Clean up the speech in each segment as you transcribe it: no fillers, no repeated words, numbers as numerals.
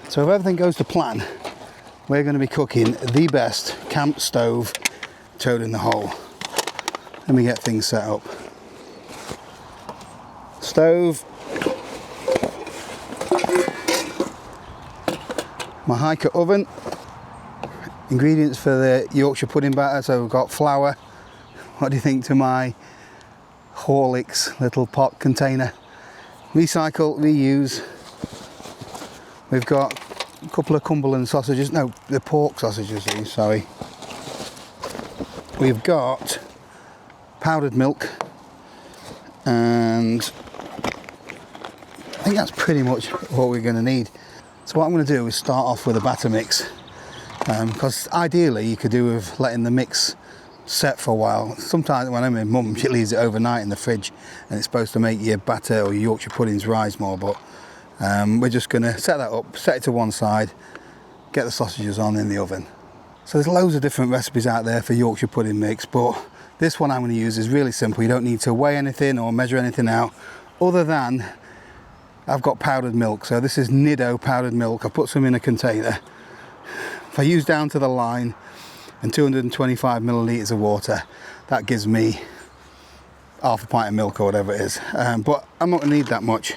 So if everything goes to plan, we're going to be cooking the best camp stove toad in the hole. Let me get things set up. Stove, my Hajka oven, ingredients for the Yorkshire pudding batter. So we've got flour. What do you think to my Horlicks little pot container? Recycle, reuse. We've got a couple of Cumberland sausages, no, the pork sausages, sorry. We've got powdered milk, and I think that's pretty much what we're going to need. So what I'm going to do is start off with a batter mix, because ideally you could do with letting the mix set for a while. Sometimes when I'm with mum, she leaves it overnight in the fridge and it's supposed to make your batter or your Yorkshire puddings rise more, but we're just going to set that up, set it to one side, get the sausages on in the oven. So there's loads of different recipes out there for Yorkshire pudding mix, but this one I'm going to use is really simple. You don't need to weigh anything or measure anything out, other than I've got powdered milk. So this is Nido powdered milk. I put some in a container. If I use down to the line and 225 millilitres of water, that gives me half a pint of milk or whatever it is. But I'm not going to need that much.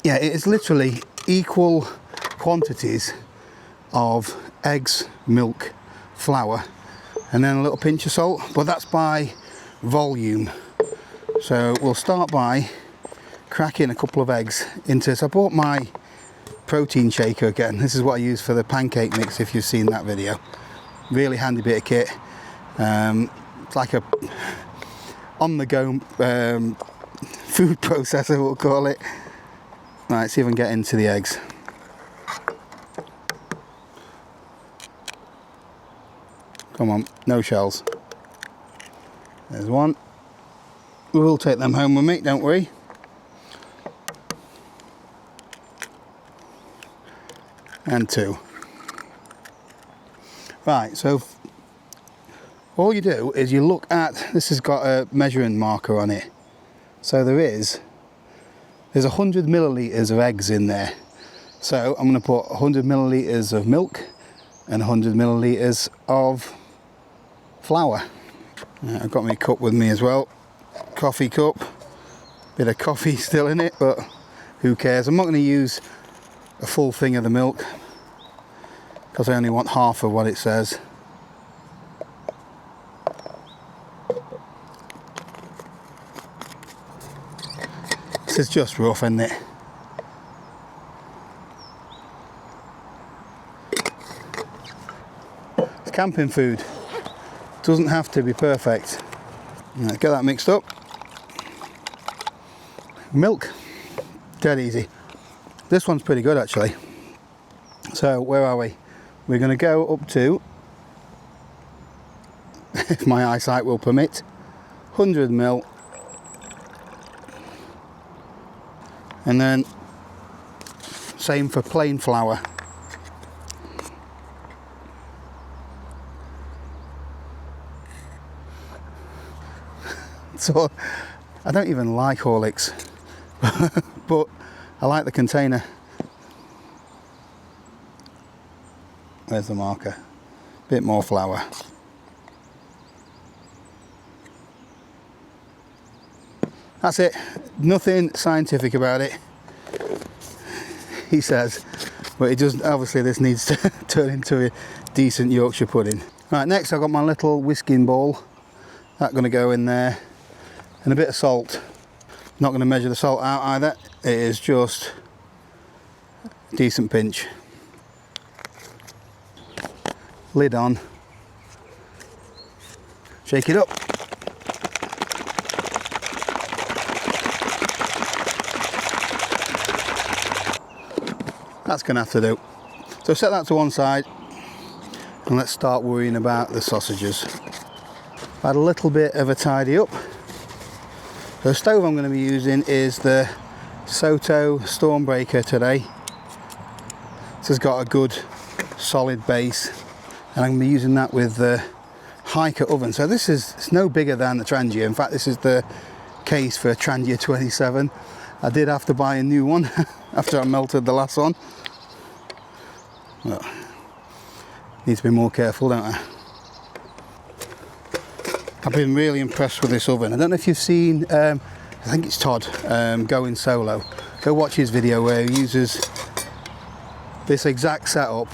Yeah, it is literally equal quantities of eggs, milk, flour, and then a little pinch of salt, but that's by volume. So we'll start by cracking a couple of eggs into, so I bought my protein shaker again. This is what I use for the pancake mix, if you've seen that video. Really handy bit of kit. It's like a on-the-go food processor, we'll call it. Right, see if I can get into the eggs. Come on, no shells. There's one. We will take them home with me, don't worry. And two. Right, so all you do is you look at, this has got a measuring marker on it. So there's 100 millilitres of eggs in there. So I'm going to put 100 millilitres of milk and 100 millilitres of flour. I've got my cup with me as well. Coffee cup. Bit of coffee still in it, but who cares? I'm not going to use a full thing of the milk because I only want half of what it says. This is just rough, isn't it? It's camping food. Doesn't have to be perfect. Right, get that mixed up. Milk, dead easy. This one's pretty good actually. So where are we? We're going to go up to, if my eyesight will permit, 100 ml. And then same for plain flour. So I don't even like Horlicks, but I like the container. There's the marker. Bit more flour. That's it. Nothing scientific about it, he says, but it doesn't. Obviously this needs to turn into a decent Yorkshire pudding. Right, next I've got my little whisking bowl. That's going to go in there, and a bit of salt. Not going to measure the salt out either. It is just a decent pinch. Lid on. Shake it up. That's going to have to do. So set that to one side and let's start worrying about the sausages. I've had a little bit of a tidy up. The stove I'm going to be using is the Soto Stormbreaker today. This has got a good solid base, and I'm going to be using that with the Hajka Oven. So it's no bigger than the Trangia. In fact, this is the case for Trangia 27. I did have to buy a new one after I melted the last one. Well, need to be more careful, don't I? I've been really impressed with this oven. I don't know if you've seen, I think it's Todd, Going Solo. Go watch his video where he uses this exact setup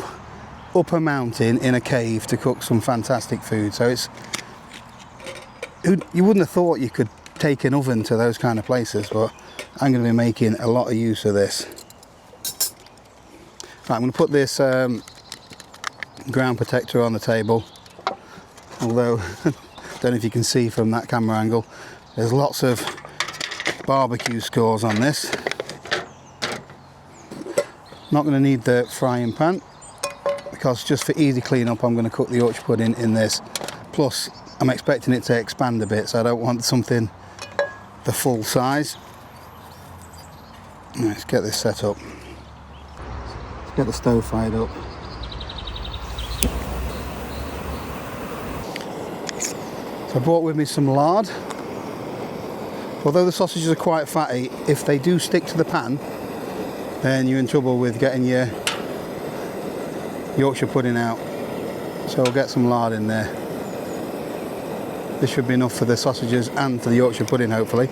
up a mountain in a cave to cook some fantastic food. So it's, you wouldn't have thought you could take an oven to those kind of places, but I'm going to be making a lot of use of this. Right, I'm going to put this ground protector on the table, although don't know if you can see from that camera angle, there's lots of barbecue scores on this. Not going to need the frying pan, because just for easy cleanup I'm going to cook the Yorkshire pudding in this. Plus I'm expecting it to expand a bit, so I don't want something the full size. Let's get this set up. Let's get the stove fired up. So I brought with me some lard. Although the sausages are quite fatty, if they do stick to the pan, then you're in trouble with getting your Yorkshire pudding out. So we'll get some lard in there. This should be enough for the sausages and for the Yorkshire pudding, hopefully.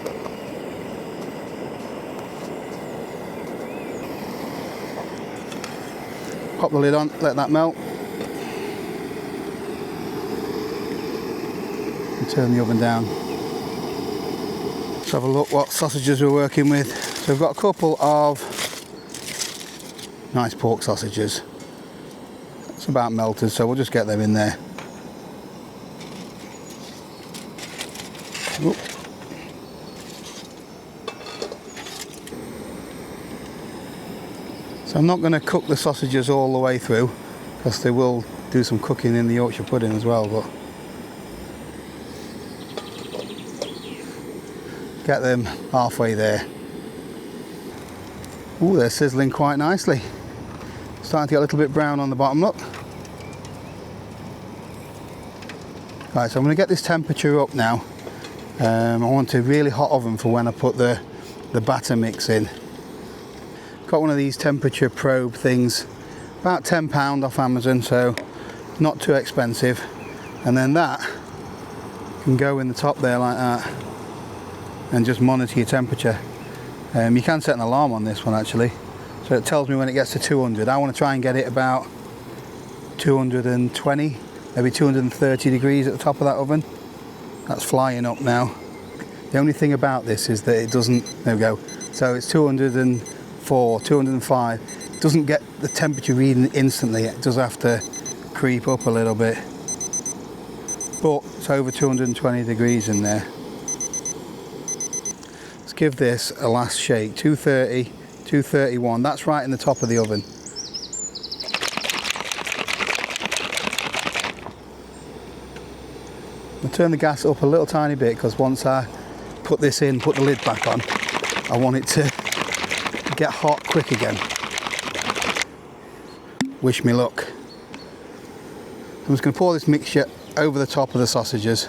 Pop the lid on, let that melt. And turn the oven down. Let's have a look what sausages we're working with. So we've got a couple of nice pork sausages. It's about melted, so we'll just get them in there. Oop. So I'm not going to cook the sausages all the way through, because they will do some cooking in the Yorkshire pudding as well, but get them halfway there. Ooh, they're sizzling quite nicely. Starting to get a little bit brown on the bottom, look. Right, so I'm going to get this temperature up now. I want a really hot oven for when I put the batter mix in. Got one of these temperature probe things, about £10 off Amazon, so not too expensive. And then that can go in the top there like that and just monitor your temperature. You can set an alarm on this one actually, so it tells me when it gets to 200. I want to try and get it about 220, maybe 230 degrees at the top of that oven. That's flying up now. The only thing about this is that it doesn't, there we go, so it's 204, 205. It doesn't get the temperature reading instantly, it does have to creep up a little bit. But it's over 220 degrees in there. Let's give this a last shake. 230, 231, that's right in the top of the oven. I'll turn the gas up a little tiny bit, because once I put this in, put the lid back on, I want it to get hot quick again. Wish me luck. I'm just going to pour this mixture over the top of the sausages.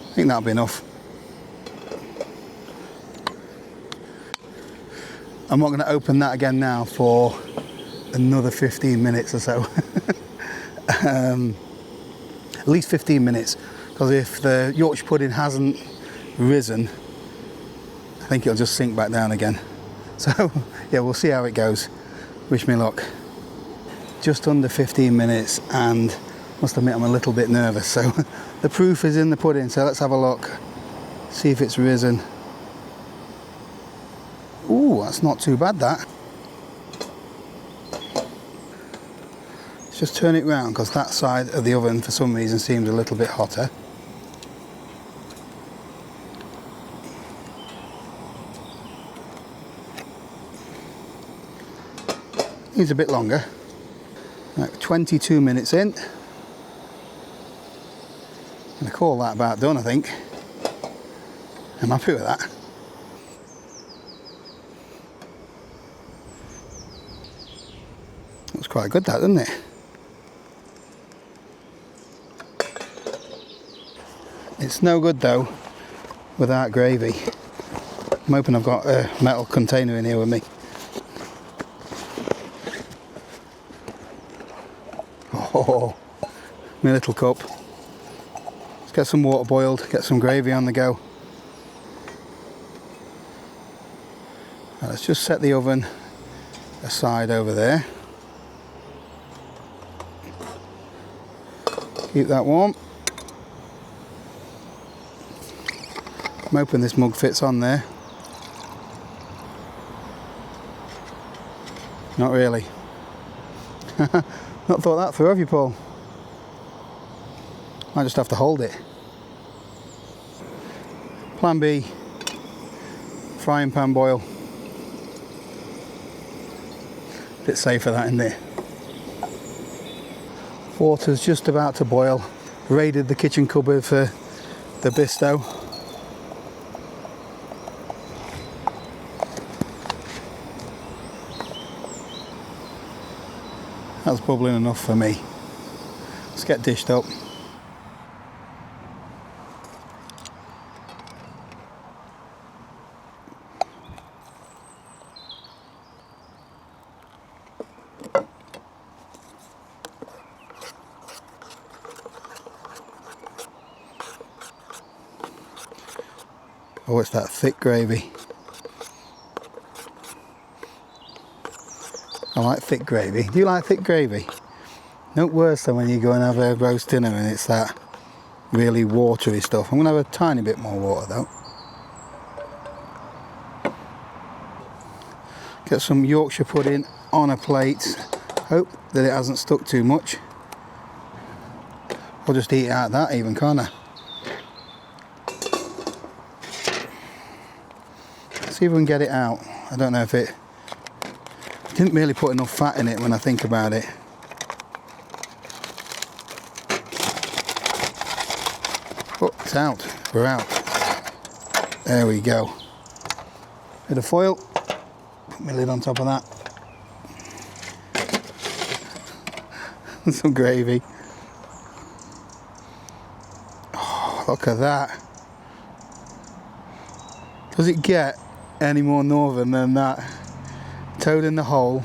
I think that'll be enough. I'm not going to open that again now for another 15 minutes or so. At least 15 minutes, because if the Yorkshire pudding hasn't risen, I think it'll just sink back down again. So yeah, we'll see how it goes. Wish me luck. Just under 15 minutes, and must admit I'm a little bit nervous. So the proof is in the pudding, so let's have a look, see if it's risen. Ooh, that's not too bad, that. Let's just turn it round, because that side of the oven for some reason seems a little bit hotter. Needs a bit longer. Like 22 minutes in. I'm going to call that about done, I think. I'm happy with that. Looks quite good, that, doesn't it? It's no good though without gravy. I'm hoping I've got a metal container in here with me. Oh, my little cup. Let's get some water boiled, get some gravy on the go. Now let's just set the oven aside over there. Keep that warm. I'm hoping this mug fits on there. Not really. Not thought that through, have you, Paul? Might just have to hold it. Plan B, frying pan boil. Bit safer that in there. Water's just about to boil. Raided the kitchen cupboard for the Bisto. That's bubbling enough for me. Let's get dished up. Oh, it's that thick gravy. I like thick gravy. Do you like thick gravy? No worse than when you go and have a roast dinner and it's that really watery stuff. I'm going to have a tiny bit more water though. Get some Yorkshire pudding on a plate. Hope that it hasn't stuck too much. I'll just eat it out of that even, can't I? See if we can get it out. I don't know if it didn't really put enough fat in it when I think about it. Oh, it's out. We're out. There we go. Bit of foil. Put my lid on top of that. Some gravy. Oh, look at that. Does it get any more northern than that? Toad in the hole.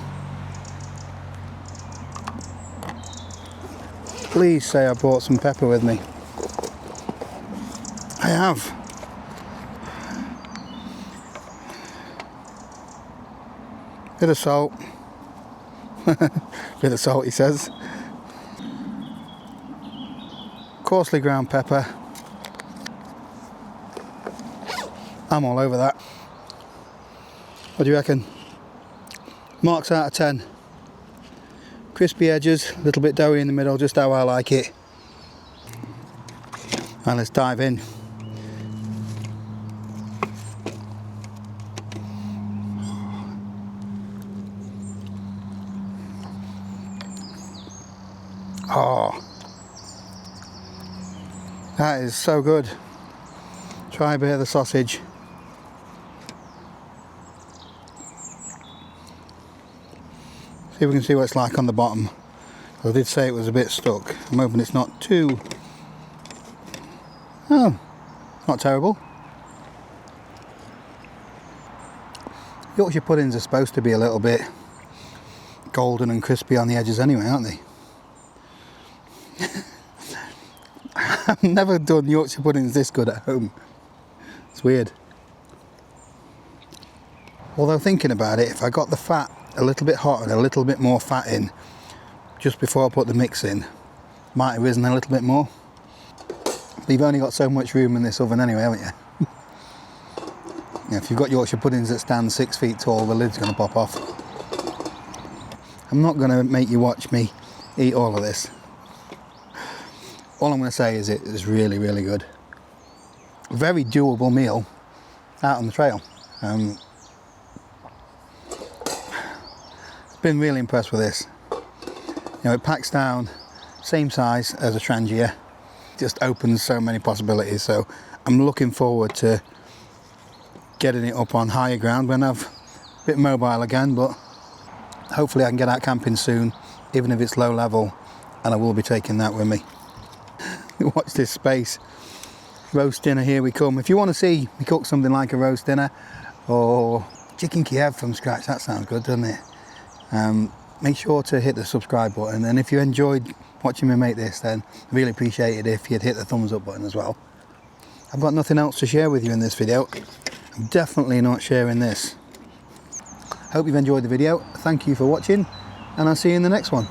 Please say I brought some pepper with me. I have. Bit of salt. Bit of salt, he says. Coarsely ground pepper. I'm all over that. What do you reckon? Marks out of 10. Crispy edges, a little bit doughy in the middle, just how I like it. And let's dive in. Oh, that is so good. Try a bit of the sausage. See if we can see what it's like on the bottom. I did say it was a bit stuck. I'm hoping it's not too... Oh, not terrible. Yorkshire puddings are supposed to be a little bit golden and crispy on the edges anyway, aren't they? I've never done Yorkshire puddings this good at home. It's weird. Although thinking about it, if I got the fat a little bit hot and a little bit more fat in just before I put the mix in, might have risen a little bit more. But you've only got so much room in this oven anyway, haven't you? Yeah, if you've got Yorkshire puddings that stand 6 feet tall, the lid's going to pop off. I'm not going to make you watch me eat all of this. All I'm going to say is it is really, really good. Very doable meal out on the trail. Been really impressed with this. You know, it packs down, same size as a Trangia, just opens so many possibilities. So I'm looking forward to getting it up on higher ground when I've a bit mobile again, but hopefully I can get out camping soon, even if it's low level, and I will be taking that with me. Watch this space. Roast dinner, here we come. If you want to see me cook something like a roast dinner, or chicken Kiev from scratch. That sounds good, doesn't it? Make sure to hit the subscribe button, and if you enjoyed watching me make this, then I'd really appreciate it if you'd hit the thumbs up button as well. I've got nothing else to share with you in this video. I'm definitely not sharing this. Hope you've enjoyed the video. Thank you for watching, and I'll see you in the next one.